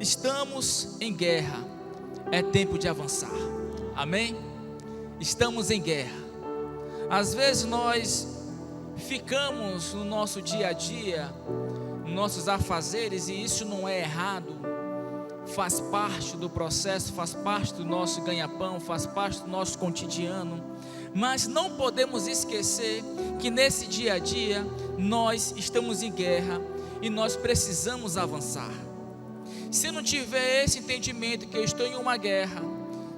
Estamos em guerra, é tempo de avançar. Amém? Estamos em guerra. Às vezes nós ficamos no nosso dia a dia, nos nossos afazeres, e isso não é errado, faz parte do processo, faz parte do nosso ganha-pão, faz parte do nosso cotidiano. Mas não podemos esquecer que nesse dia a dia nós estamos em guerra e nós precisamos avançar. Se eu não tiver esse entendimento que eu estou em uma guerra,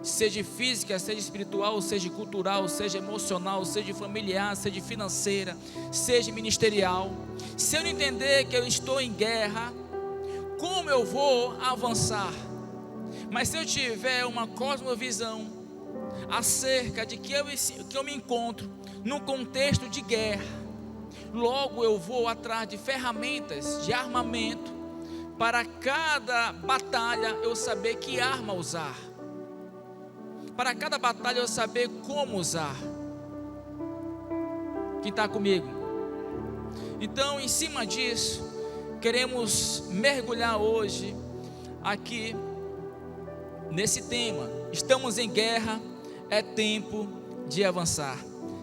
seja física, seja espiritual, seja cultural, seja emocional, seja familiar, seja financeira, seja ministerial, se eu não entender que eu estou em guerra, como eu vou avançar? Mas se eu tiver uma cosmovisão acerca de que eu me encontro num contexto de guerra, logo eu vou atrás de ferramentas, de armamento, para cada batalha eu saber que arma usar, para cada batalha eu saber como usar. Quem está comigo? Então, em cima disso, queremos mergulhar hoje aqui nesse tema. Estamos em guerra, é tempo de avançar.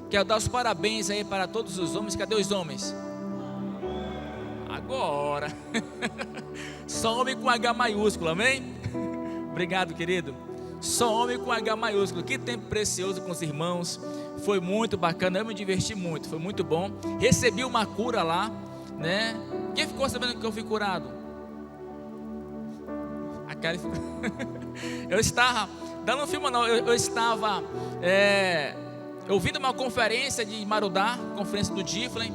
Quero dar os parabéns aí para todos os homens. Cadê os homens? Agora. Só homem com H maiúsculo, amém? Obrigado, querido. Só homem com H maiúsculo. Que tempo precioso com os irmãos. Foi muito bacana, eu me diverti muito, foi muito bom. Recebi uma cura lá, né? Quem ficou sabendo que eu fui curado? A cara ficou... Eu estava, dando um filme não, eu estava ouvindo uma conferência de Marudá, conferência do Difflin,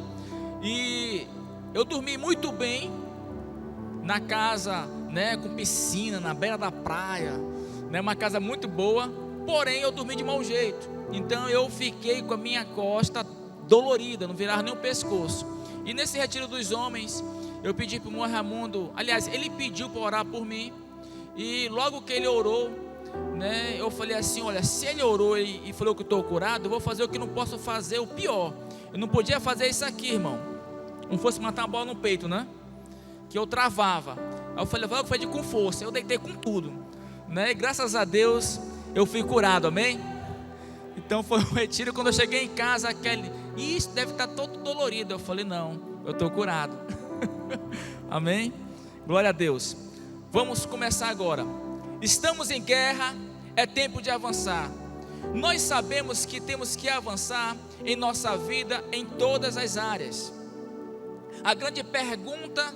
e eu dormi muito bem na casa, né, com piscina, na beira da praia, né, uma casa muito boa, porém eu dormi de mau jeito. Então eu fiquei com a minha costa dolorida, não virava nem o pescoço. E nesse retiro dos homens, eu pedi para o irmão Raimundo, aliás, ele pediu para orar por mim. E logo que ele orou, né, eu falei assim, olha, se ele orou e falou que estou curado, eu vou fazer o que não posso fazer, o pior. Eu não podia fazer isso aqui, irmão. Não fosse matar uma bola no peito, né? Que eu travava. Aí eu falei, vai fazer com força. Eu deitei com tudo, né? E graças a Deus eu fui curado, amém? Então foi um retiro. Quando eu cheguei em casa, aquele, isso deve estar todo dolorido. Eu falei, não, eu estou curado. Amém? Glória a Deus. Vamos começar agora. Estamos em guerra, é tempo de avançar. Nós sabemos que temos que avançar em nossa vida em todas as áreas. A grande pergunta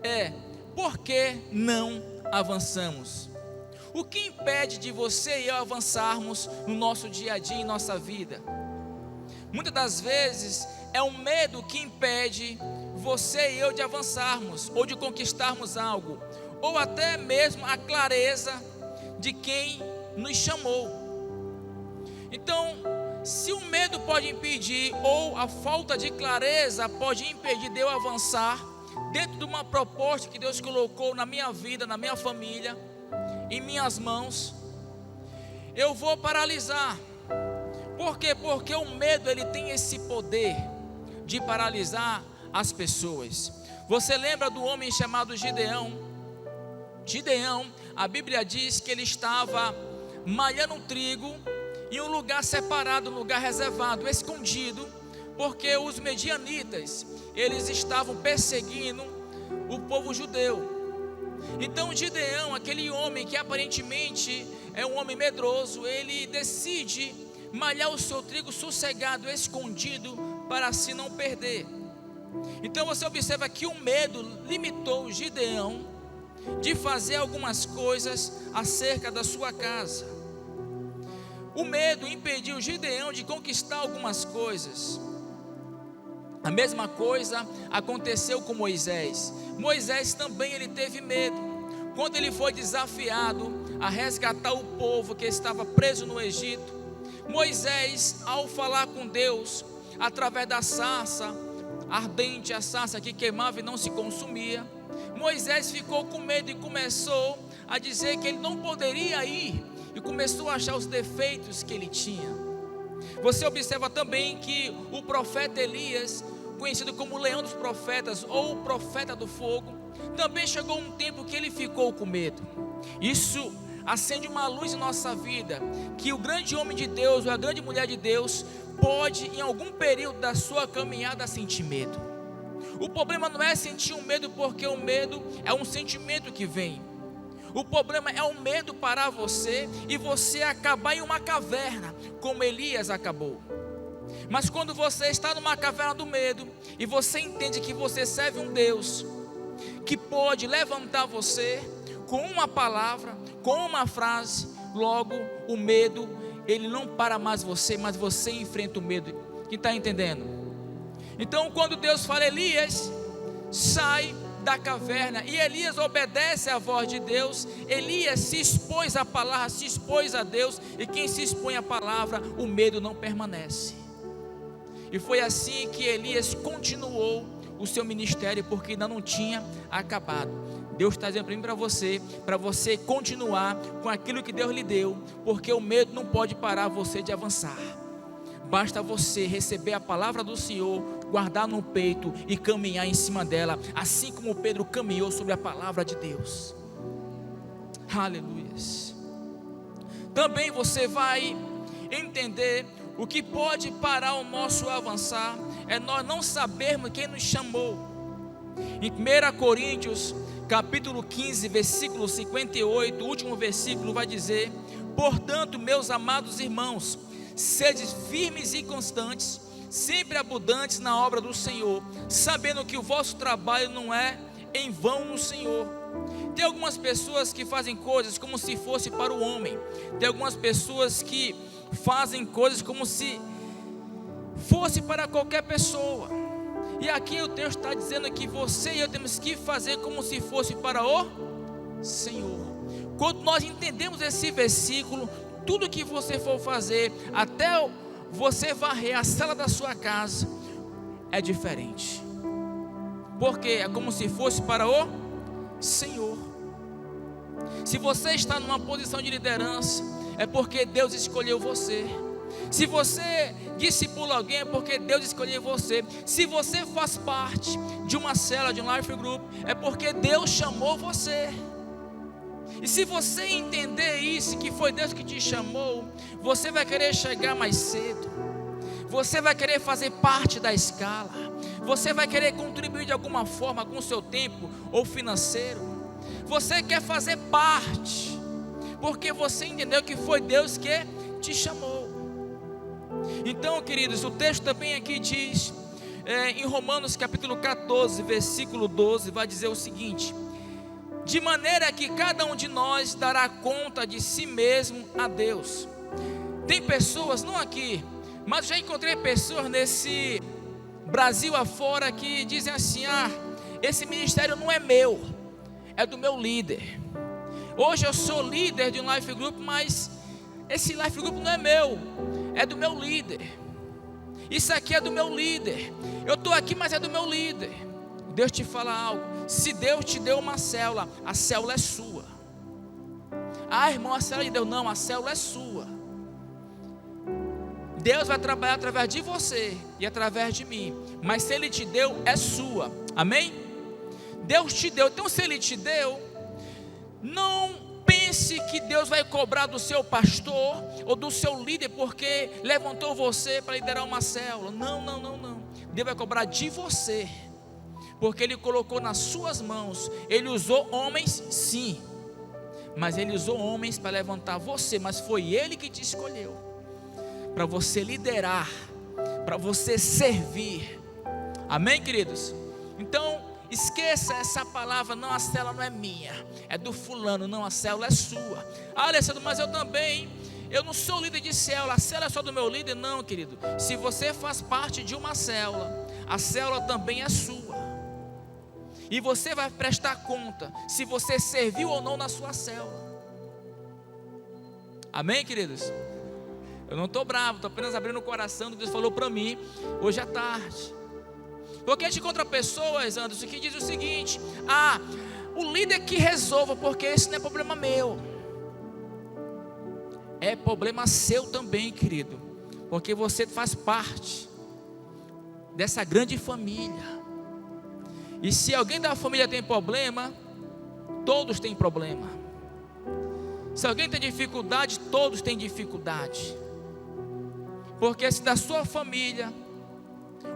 é: por que não avançamos? O que impede de você e eu avançarmos no nosso dia a dia, em nossa vida? Muitas das vezes é o medo que impede você e eu de avançarmos, ou de conquistarmos algo, ou até mesmo a clareza de quem nos chamou. Então, se o medo pode impedir, ou a falta de clareza pode impedir de eu avançar dentro de uma proposta que Deus colocou na minha vida, na minha família, em minhas mãos, eu vou paralisar. Por quê? Porque o medo, ele tem esse poder de paralisar as pessoas. Você lembra do homem chamado Gideão? Gideão, a Bíblia diz que ele estava malhando trigo em um lugar separado, um lugar reservado, escondido, porque os medianitas, eles estavam perseguindo o povo judeu. Então Gideão, aquele homem que aparentemente é um homem medroso, ele decide malhar o seu trigo sossegado, escondido, para assim não perder. Então você observa que o medo limitou Gideão de fazer algumas coisas acerca da sua casa. O medo impediu Gideão de conquistar algumas coisas. A mesma coisa aconteceu com Moisés. Moisés também, ele teve medo. Quando ele foi desafiado a resgatar o povo que estava preso no Egito, Moisés, ao falar com Deus, através da sarça ardente, a sarça que queimava e não se consumia, Moisés ficou com medo e começou a dizer que ele não poderia ir, e começou a achar os defeitos que ele tinha. Você observa também que o profeta Elias, conhecido como o leão dos profetas ou o profeta do fogo, Também chegou um tempo que ele ficou com medo. Isso acende uma luz em nossa vida, que o grande homem de Deus ou a grande mulher de Deus pode, em algum período da sua caminhada, sentir medo. O problema não é sentir um medo, porque o medo é um sentimento que vem. O problema é o medo parar você e você acabar em uma caverna, como Elias acabou. Mas quando você está numa caverna do medo e você entende que você serve um Deus que pode levantar você com uma palavra, com uma frase, logo o medo, ele não para mais você, mas você enfrenta o medo. Quem está entendendo? Então quando Deus fala, Elias, sai da caverna, e Elias obedece à voz de Deus, Elias se expôs à palavra, se expôs a Deus, e quem se expõe à palavra, o medo não permanece. E foi assim que Elias continuou o seu ministério, porque ainda não tinha acabado. Deus está dizendo para mim, para você continuar com aquilo que Deus lhe deu, porque o medo não pode parar você de avançar. Basta você receber a palavra do Senhor, guardar no peito e caminhar em cima dela, assim como Pedro caminhou sobre a palavra de Deus. Aleluia. Também você vai entender o que pode parar o nosso avançar, é nós não sabermos quem nos chamou. Em 1 Coríntios, capítulo 15, versículo 58, o último versículo vai dizer: portanto, meus amados irmãos, sede firmes e constantes, sempre abundantes na obra do Senhor, sabendo que o vosso trabalho não é em vão no Senhor. Tem algumas pessoas que fazem coisas como se fosse para o homem. Tem algumas pessoas que fazem coisas como se fosse para qualquer pessoa. E aqui o texto está dizendo que você e eu temos que fazer como se fosse para o Senhor. Quando nós entendemos esse versículo, tudo que você for fazer, até você varrer a sala da sua casa, é diferente, porque é como se fosse para o Senhor. Se você está numa posição de liderança, é porque Deus escolheu você. Se você discipula alguém, é porque Deus escolheu você. Se você faz parte de uma célula, de um life group, é porque Deus chamou você. E se você entender isso, que foi Deus que te chamou, você vai querer chegar mais cedo, você vai querer fazer parte da escala, você vai querer contribuir de alguma forma com o seu tempo ou financeiro. Você quer fazer parte, porque você entendeu que foi Deus que te chamou. Então, queridos, o texto também aqui diz, em Romanos capítulo 14, versículo 12, vai dizer o seguinte: de maneira que cada um de nós dará conta de si mesmo a Deus. Tem pessoas, não aqui, mas já encontrei pessoas nesse Brasil afora que dizem assim: esse ministério não é meu, é do meu líder. Hoje eu sou líder de um life group, mas esse life group não é meu, é do meu líder. Isso aqui é do meu líder. Eu estou aqui, mas é do meu líder. Deus te fala algo: se Deus te deu uma célula, a célula é sua. Irmão, a célula de Deus, não, a célula é sua. Deus vai trabalhar através de você e através de mim, mas se Ele te deu, é sua. Amém? Deus te deu, então se Ele te deu, não pense que Deus vai cobrar do seu pastor ou do seu líder porque levantou você para liderar uma célula. Não. Deus vai cobrar de você, porque Ele colocou nas suas mãos. Ele usou homens, sim, mas Ele usou homens para levantar você. Mas foi Ele que te escolheu para você liderar, para você servir. Amém, queridos? Então esqueça essa palavra: não, a célula não é minha, é do fulano. Não, a célula é sua. Alessandro, mas eu não sou líder de célula, a célula é só do meu líder. Não, querido, se você faz parte de uma célula, a célula também é sua. E você vai prestar conta se você serviu ou não na sua célula. Amém, queridos? Eu não estou bravo, estou apenas abrindo o coração do que Deus falou para mim hoje à tarde. Porque a gente encontra pessoas, Anderson, que dizem o seguinte: o líder que resolva, porque esse não é problema meu. É problema seu também, querido, porque você faz parte dessa grande família. E se alguém da família tem problema, todos têm problema. Se alguém tem dificuldade, todos têm dificuldade. Porque se da sua família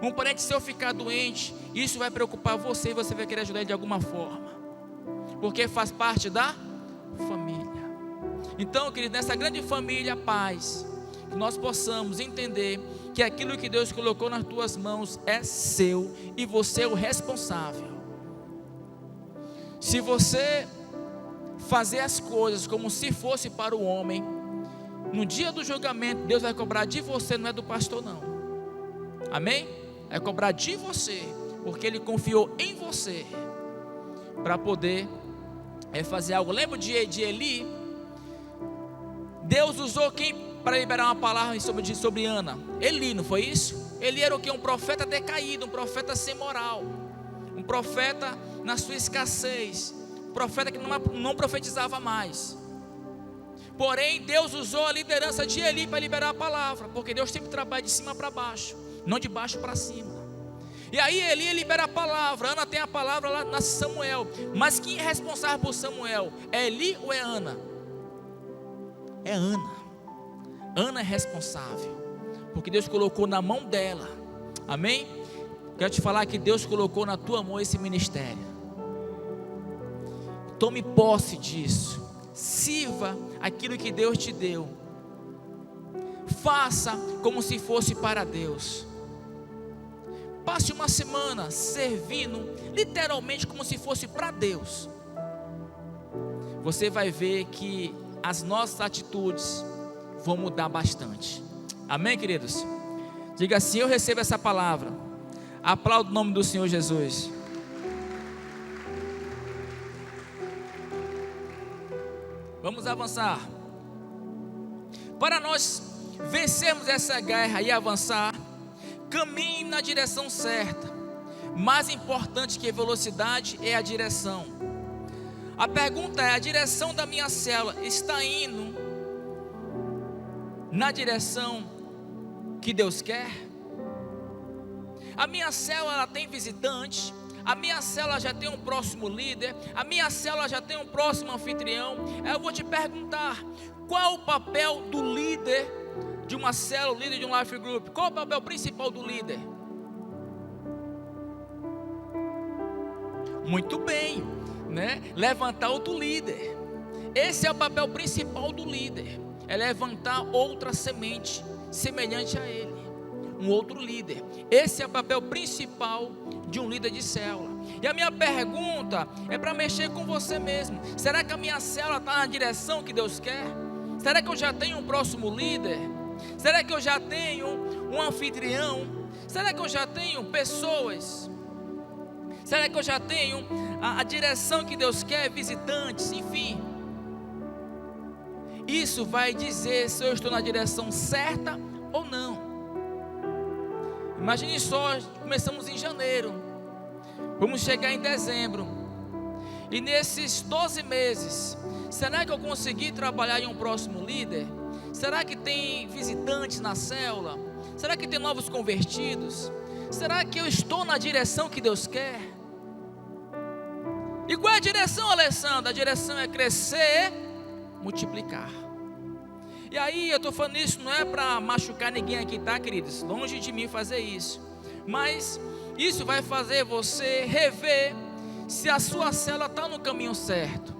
um parente seu ficar doente, isso vai preocupar você e você vai querer ajudar ele de alguma forma, porque faz parte da família. Então, querido, nessa grande família, paz, que nós possamos entender que aquilo que Deus colocou nas tuas mãos é seu e você é o responsável. Se você fazer as coisas como se fosse para o homem, no dia do julgamento Deus vai cobrar de você, não é do pastor não. Amém? Vai cobrar de você, porque Ele confiou em você para poder fazer algo. Lembra de Eli? Deus usou quem para liberar uma palavra sobre Ana? Eli, não foi isso? Eli era o que? Um profeta decaído, um profeta sem moral, um profeta na sua escassez, um profeta que não profetizava mais. Porém, Deus usou a liderança de Eli para liberar a palavra, porque Deus sempre trabalha de cima para baixo, não de baixo para cima. E aí Eli libera a palavra, Ana tem a palavra lá na Samuel. Mas quem é responsável por Samuel? É Eli ou é Ana? É Ana. Ana é responsável, porque Deus colocou na mão dela. Amém? Quero te falar que Deus colocou na tua mão esse ministério. Tome posse disso. Sirva aquilo que Deus te deu. Faça como se fosse para Deus. Passe uma semana servindo, literalmente como se fosse para Deus. Você vai ver que as nossas atitudes vão mudar bastante. Amém, queridos? Diga assim: eu recebo essa palavra. Aplaudo o nome do Senhor Jesus. Vamos avançar. Para nós vencermos essa guerra e avançar, caminhe na direção certa. Mais importante que a velocidade é a direção. A pergunta é: a direção da minha célula está indo na direção que Deus quer? A minha célula, ela tem visitante? A minha célula já tem um próximo líder? A minha célula já tem um próximo anfitrião? Eu vou te perguntar: qual o papel do líder de uma célula, líder de um life group? Qual o papel principal do líder? Muito bem, né? Levantar outro líder. Esse é o papel principal do líder, é levantar outra semente semelhante a ele, um outro líder. Esse é o papel principal de um líder de célula. E a minha pergunta é para mexer com você mesmo: será que a minha célula está na direção que Deus quer? Será que eu já tenho um próximo líder? Será que eu já tenho um anfitrião? Será que eu já tenho pessoas? Será que eu já tenho a direção que Deus quer, visitantes, enfim? Isso vai dizer se eu estou na direção certa ou não. Imagine só, começamos em janeiro, vamos chegar em dezembro, e nesses 12 meses, será que eu consegui trabalhar em um próximo líder? Será que tem visitantes na célula? Será que tem novos convertidos? Será que eu estou na direção que Deus quer? E qual é a direção, Alessandra? A direção é crescer, multiplicar. E aí eu estou falando isso não é para machucar ninguém aqui, tá, queridos? Longe de mim fazer isso. Mas isso vai fazer você rever se a sua célula está no caminho certo,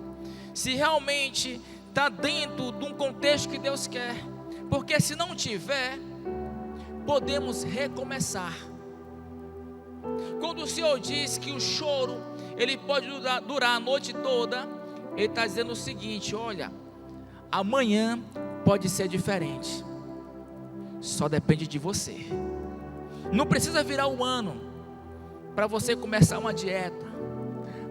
se realmente está dentro de um contexto que Deus quer. Porque se não tiver, podemos recomeçar. Quando o Senhor diz que o choro ele pode durar a noite toda, Ele está dizendo o seguinte: olha, amanhã pode ser diferente, só depende de você. Não precisa virar um ano para você começar uma dieta,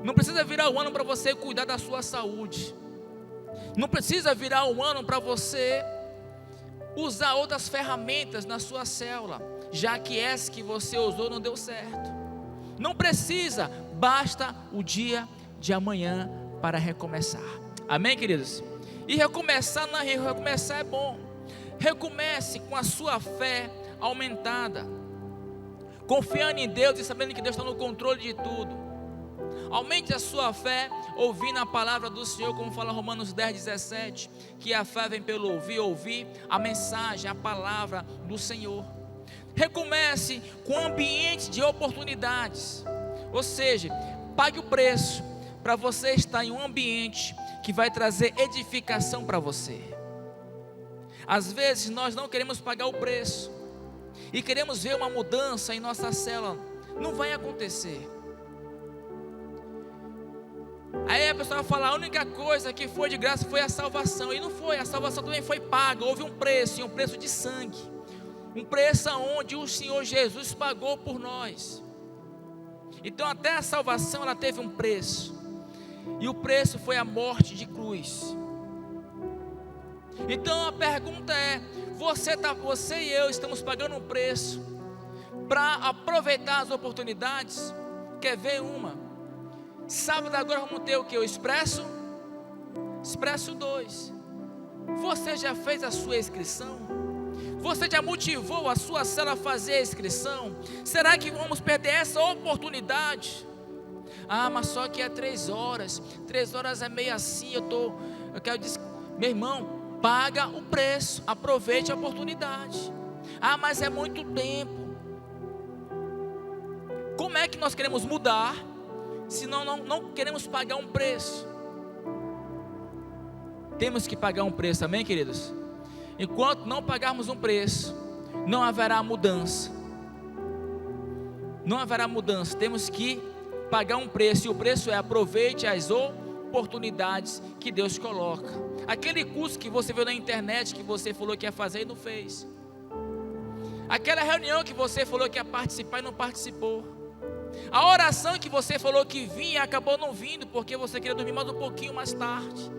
não precisa virar um ano para você cuidar da sua saúde, não precisa virar um ano para você usar outras ferramentas na sua célula, já que essa que você usou não deu certo. Não precisa, basta o dia de amanhã para recomeçar. Amém, queridos? E recomeçar é bom. Recomece com a sua fé aumentada, confiando em Deus e sabendo que Deus está no controle de tudo. Aumente a sua fé, ouvindo a palavra do Senhor, como fala Romanos 10:17, que a fé vem pelo ouvir a mensagem, a palavra do Senhor. Recomece com um ambiente de oportunidades, ou seja, pague o preço para você estar em um ambiente que vai trazer edificação para você. Às vezes nós não queremos pagar o preço e queremos ver uma mudança em nossa célula. Não vai acontecer. Aí a pessoa vai falar, a única coisa que foi de graça foi a salvação. E não foi, a salvação também foi paga. Houve um preço, e um preço de sangue. Um preço onde o Senhor Jesus pagou por nós. Então até a salvação ela teve um preço. E o preço foi a morte de cruz. Então a pergunta é, você e eu estamos pagando um preço para aproveitar as oportunidades? Quer ver uma? Sábado agora vamos ter o que? O Expresso 2. Você já fez a sua inscrição? Você já motivou a sua célula a fazer a inscrição? Será que vamos perder essa oportunidade? Ah, mas só que é 3 horas. 3 horas é meio assim, eu quero dizer, meu irmão, paga o preço, aproveite a oportunidade. Ah, mas é muito tempo. Como é que nós queremos mudar se não queremos pagar um preço? Temos que pagar um preço, amém, queridos? Enquanto não pagarmos um preço, não haverá mudança. Não haverá mudança. Temos que pagar um preço, e o preço é aproveite as oportunidades que Deus coloca. Aquele curso que você viu na internet, que você falou que ia fazer e não fez. Aquela reunião que você falou que ia participar e não participou. A oração que você falou que vinha e acabou não vindo, porque você queria dormir mais um pouquinho mais tarde.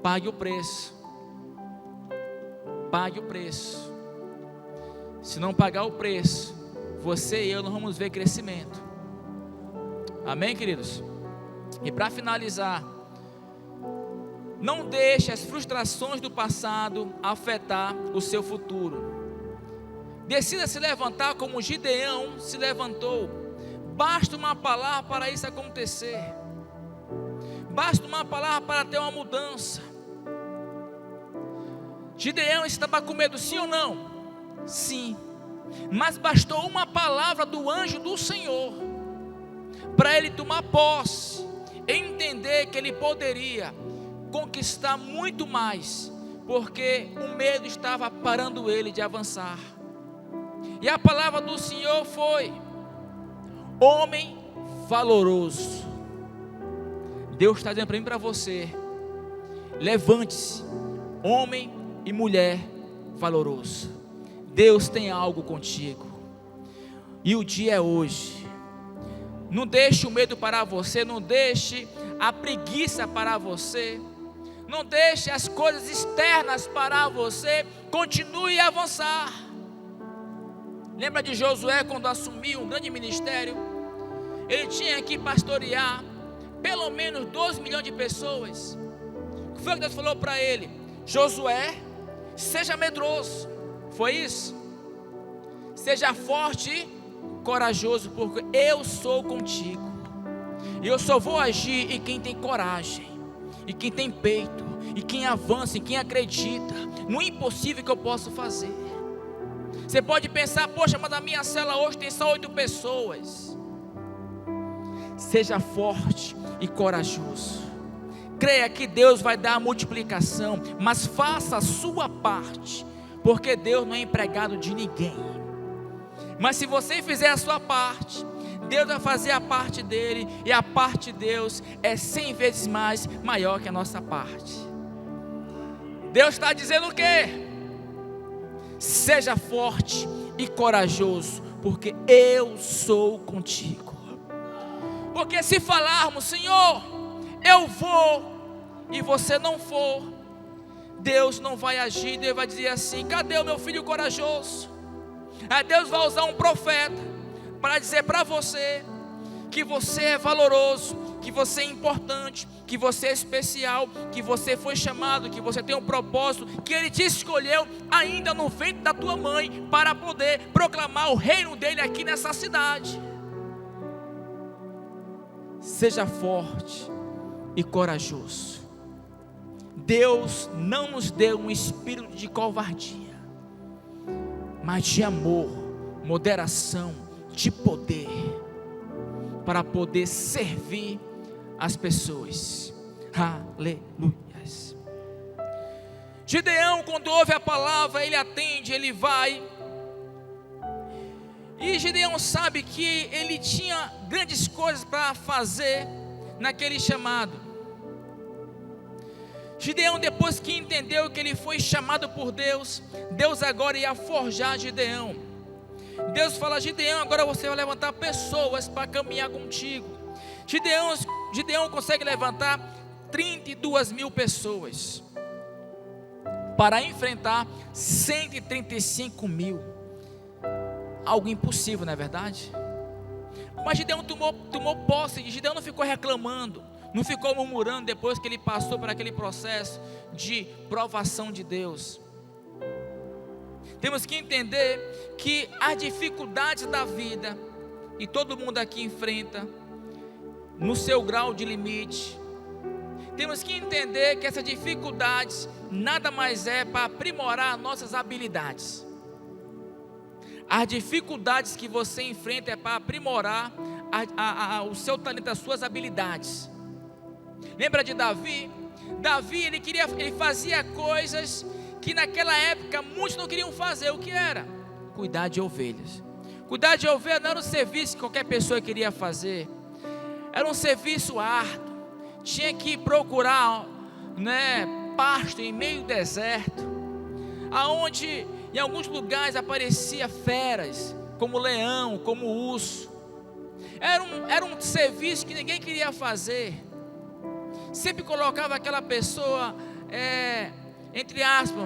Pague o preço. Pague o preço. Se não pagar o preço, você e eu não vamos ver crescimento. Amém, queridos? E para finalizar, não deixe as frustrações do passado afetar o seu futuro. Decida se levantar como Gideão se levantou. Basta uma palavra para isso acontecer. Basta uma palavra para ter uma mudança. Gideão estava com medo, sim ou não? Sim. Mas bastou uma palavra do anjo do Senhor para ele tomar posse, entender que ele poderia conquistar muito mais, porque o medo estava parando ele de avançar. E a palavra do Senhor foi: homem valoroso. Deus está dizendo para mim e para você: levante-se, homem e mulher valoroso. Deus tem algo contigo, e o dia é hoje. Não deixe o medo parar você, não deixe a preguiça parar você, não deixe as coisas externas parar você. Continue a avançar. Lembra de Josué quando assumiu um grande ministério? Ele tinha que pastorear pelo menos 12 milhões de pessoas. O que foi que Deus falou para ele? Josué, seja medroso. Foi isso? Seja forte e corajoso, porque eu sou contigo. E eu só vou agir em quem tem coragem, e quem tem peito, e quem avança, e quem acredita no impossível que eu posso fazer. Você pode pensar, poxa, mas a minha célula hoje tem só 8 pessoas. Seja forte e corajoso. Creia que Deus vai dar a multiplicação, mas faça a sua parte, porque Deus não é empregado de ninguém. Mas se você fizer a sua parte, Deus vai fazer a parte dele, e a parte de Deus é 100 vezes mais maior que a nossa parte. Deus está dizendo o quê? Seja forte e corajoso, porque eu sou contigo. Porque se falarmos, Senhor, eu vou, e você não for, Deus não vai agir. Deus vai dizer assim: cadê o meu filho corajoso? Aí Deus vai usar um profeta para dizer para você que você é valoroso, que você é importante, que você é especial, que você foi chamado, que você tem um propósito, que Ele te escolheu ainda no ventre da tua mãe para poder proclamar o reino dEle aqui nessa cidade. Seja forte e corajoso. Deus não nos deu um espírito de covardia, mas de amor, moderação, de poder, para poder servir as pessoas. Aleluias. Gideão, quando ouve a palavra, ele atende, ele vai. E Gideão sabe que ele tinha grandes coisas para fazer naquele chamado. Gideão, depois que entendeu que ele foi chamado por Deus, Deus agora ia forjar Gideão. Deus fala: Gideão, agora você vai levantar pessoas para caminhar contigo. Gideão consegue levantar 32 mil pessoas para enfrentar 135 mil. Algo impossível, não é verdade? Mas Gideão tomou posse. Gideão não ficou reclamando, não ficou murmurando depois que ele passou por aquele processo de provação de Deus. Temos que entender que as dificuldades da vida, e todo mundo aqui enfrenta, no seu grau de limite, temos que entender que essas dificuldades nada mais é para aprimorar nossas habilidades. As dificuldades que você enfrenta é para aprimorar o seu talento, as suas habilidades. Lembra de Davi? Davi, ele fazia coisas que naquela época muitos não queriam fazer. O que era? Cuidar de ovelhas. Cuidar de ovelhas não era um serviço que qualquer pessoa queria fazer. Era um serviço árduo. Tinha que procurar, pasto em meio deserto, aonde em alguns lugares aparecia feras, como leão, como urso. Era um serviço que ninguém queria fazer. Sempre colocava aquela pessoa, entre aspas,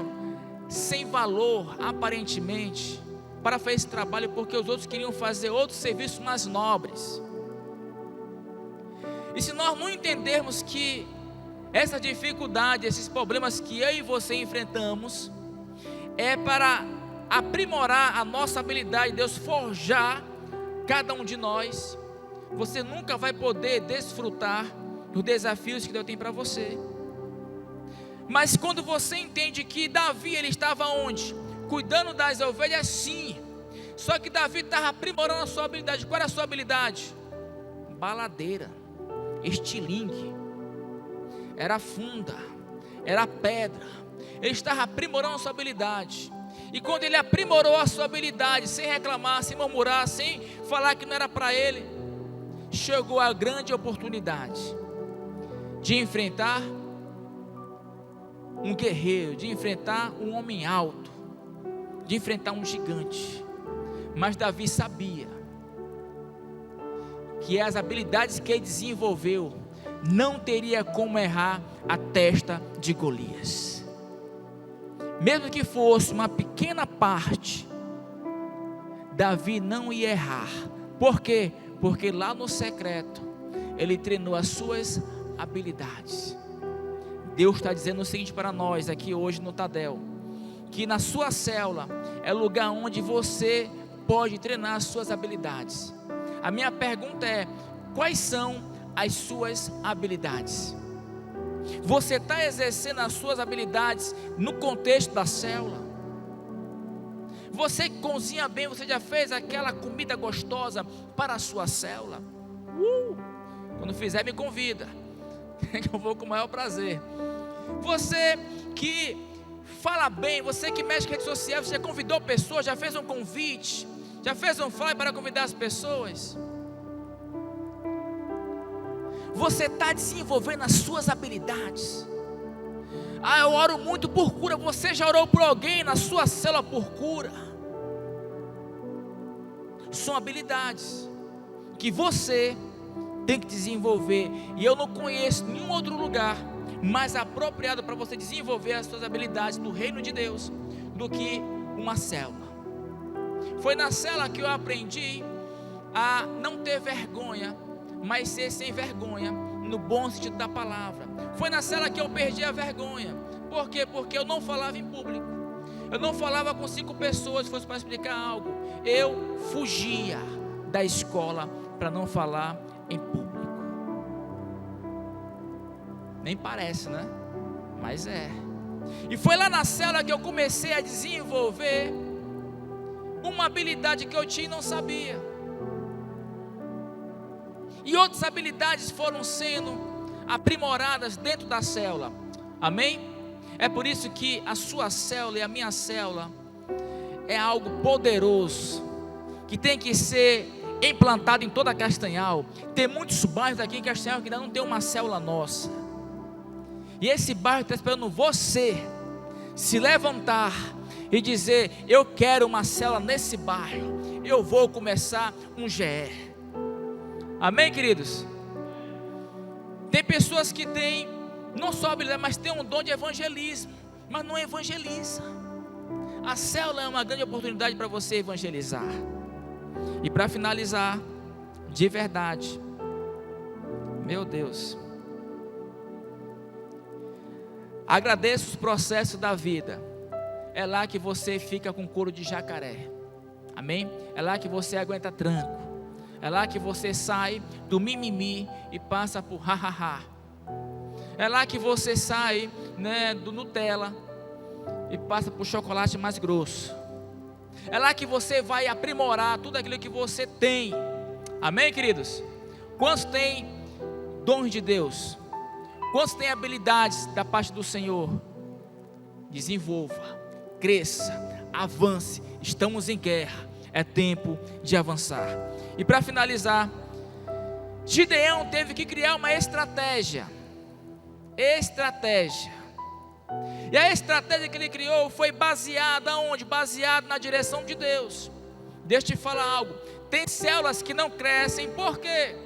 sem valor, aparentemente, para fazer esse trabalho, porque os outros queriam fazer outros serviços mais nobres. E se nós não entendermos que essa dificuldade, esses problemas que eu e você enfrentamos, é para aprimorar a nossa habilidade, Deus forjar cada um de nós, você nunca vai poder desfrutar dos desafios que Deus tem para você. Mas quando você entende que Davi, ele estava onde? Cuidando das ovelhas, sim. Só que Davi estava aprimorando a sua habilidade. Qual era a sua habilidade? Baladeira, estilingue, era funda, era pedra. Ele estava aprimorando a sua habilidade. E quando ele aprimorou a sua habilidade, sem reclamar, sem murmurar, sem falar que não era para ele, chegou a grande oportunidade de enfrentar um guerreiro, de enfrentar um homem alto, de enfrentar um gigante. Mas Davi sabia que as habilidades que ele desenvolveu não teria como errar a testa de Golias. Mesmo que fosse uma pequena parte, Davi não ia errar. Por quê? Porque lá no secreto ele treinou as suas habilidades. Deus está dizendo o seguinte para nós aqui hoje no Tadel, que na sua célula é o lugar onde você pode treinar as suas habilidades. A minha pergunta é: quais são as suas habilidades? Você está exercendo as suas habilidades no contexto da célula? Você que cozinha bem, você já fez aquela comida gostosa para a sua célula? Quando fizer, me convida, que eu vou com o maior prazer. Você que fala bem, você que mexe com rede social, você já convidou pessoas, já fez um convite, já fez um flyer para convidar as pessoas? Você está desenvolvendo as suas habilidades. Eu oro muito por cura. Você já orou por alguém na sua célula por cura? São habilidades que você tem que desenvolver. E eu não conheço nenhum outro lugar mais apropriado para você desenvolver as suas habilidades no reino de Deus do que uma célula. Foi na célula que eu aprendi a não ter vergonha, mas ser sem vergonha no bom sentido da palavra. Foi na cela que eu perdi a vergonha. Por quê? Porque eu não falava em público. Eu não falava com 5 pessoas se fosse para explicar algo. Eu fugia da escola para não falar em público. Nem parece, né? Mas é. E foi lá na célula que eu comecei a desenvolver uma habilidade que eu tinha e não sabia. E outras habilidades foram sendo aprimoradas dentro da célula. Amém? É por isso que a sua célula e a minha célula é algo poderoso, que tem que ser implantado em toda Castanhal. Tem muitos bairros aqui em Castanhal que ainda não tem uma célula nossa. E esse bairro está esperando você se levantar e dizer: eu quero uma célula nesse bairro, eu vou começar um GE. Amém, queridos? Tem pessoas que têm, não só habilidade, mas tem um dom de evangelismo, mas não evangeliza. A célula é uma grande oportunidade para você evangelizar. E para finalizar, de verdade, meu Deus, agradeça os processos da vida. É lá que você fica com couro de jacaré. Amém? É lá que você aguenta tranco. É lá que você sai do mimimi e passa por ha-ha-ha. É lá que você sai, né, do Nutella e passa por chocolate mais grosso. É lá que você vai aprimorar tudo aquilo que você tem. Amém, queridos? Quantos têm dons de Deus? Quantos têm habilidades da parte do Senhor? Desenvolva, cresça, avance. Estamos em guerra, é tempo de avançar. E para finalizar, Gideão teve que criar uma estratégia. E a estratégia que ele criou foi baseada onde? Baseada na direção de Deus. Deixa eu te falar algo. Tem células que não crescem, por quê?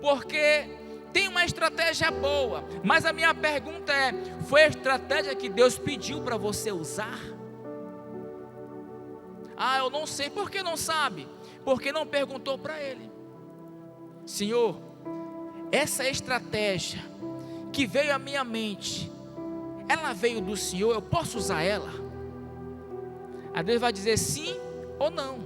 Porque tem uma estratégia boa, mas a minha pergunta é: foi a estratégia que Deus pediu para você usar? Ah, eu não sei. Por que não sabe? Porque não perguntou para Ele. Senhor, essa estratégia que veio à minha mente, ela veio do Senhor, eu posso usar ela? A Deus vai dizer sim ou não.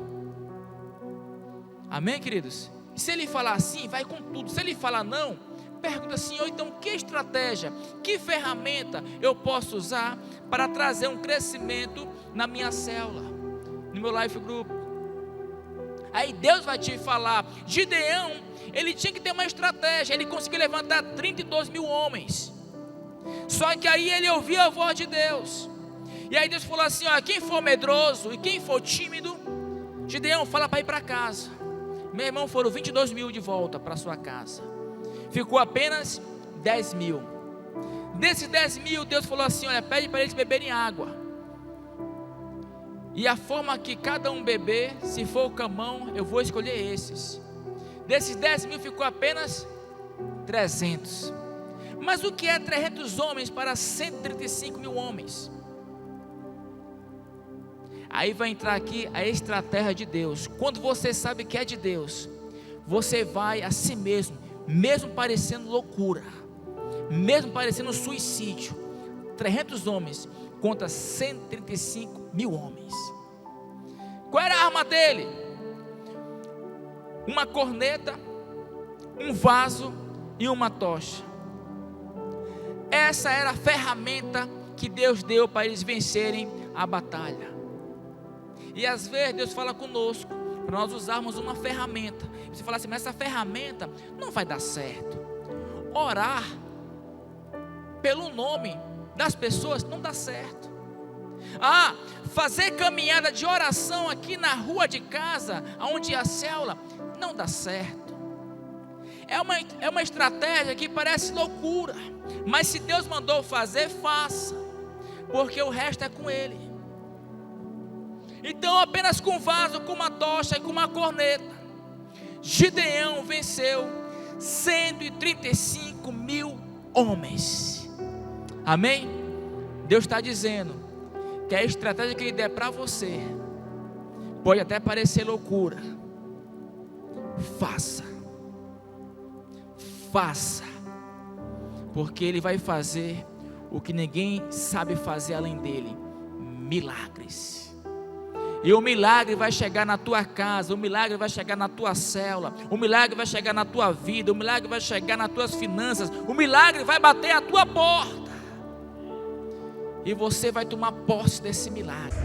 Amém, queridos? Se Ele falar sim, vai com tudo. Se Ele falar não, pergunta: Senhor, então que estratégia, que ferramenta eu posso usar para trazer um crescimento na minha célula, no meu life group? Aí Deus vai te falar. Gideão, ele tinha que ter uma estratégia. Ele conseguiu levantar 32 mil homens. Só que aí ele ouvia a voz de Deus. E aí Deus falou assim: ó, quem for medroso e quem for tímido, Gideão, fala para ir para casa. Meu irmão, foram 22 mil de volta para sua casa. Ficou apenas 10 mil. Desses 10 mil, Deus falou assim: olha, pede para eles beberem água. E a forma que cada um beber, se for o camão, eu vou escolher esses. Desses 10 mil ficou apenas 300. Mas o que é 300 homens para 135 mil homens? Aí vai entrar aqui a estratégia de Deus. Quando você sabe que é de Deus, você vai a si mesmo, mesmo parecendo loucura, mesmo parecendo suicídio. 300 homens contra 135 mil homens. Qual era a arma dele? Uma corneta, um vaso e uma tocha. Essa era a ferramenta que Deus deu para eles vencerem a batalha. E às vezes Deus fala conosco para nós usarmos uma ferramenta. Você fala assim: mas essa ferramenta não vai dar certo. Orar pelo nome das pessoas não dá certo. Ah, fazer caminhada de oração aqui na rua de casa, onde é a célula, não dá certo. É uma estratégia que parece loucura, mas se Deus mandou fazer, faça, porque o resto é com Ele. Então apenas com um vaso, com uma tocha e com uma corneta, Gideão venceu 135 mil homens. Amém? Deus está dizendo que a estratégia que Ele der para você pode até parecer loucura. Faça. porque Ele vai fazer o que ninguém sabe fazer além dele: milagres. E o milagre vai chegar na tua casa, o milagre vai chegar na tua célula, o milagre vai chegar na tua vida, o milagre vai chegar nas tuas finanças, o milagre vai bater a tua porta, e você vai tomar posse desse milagre.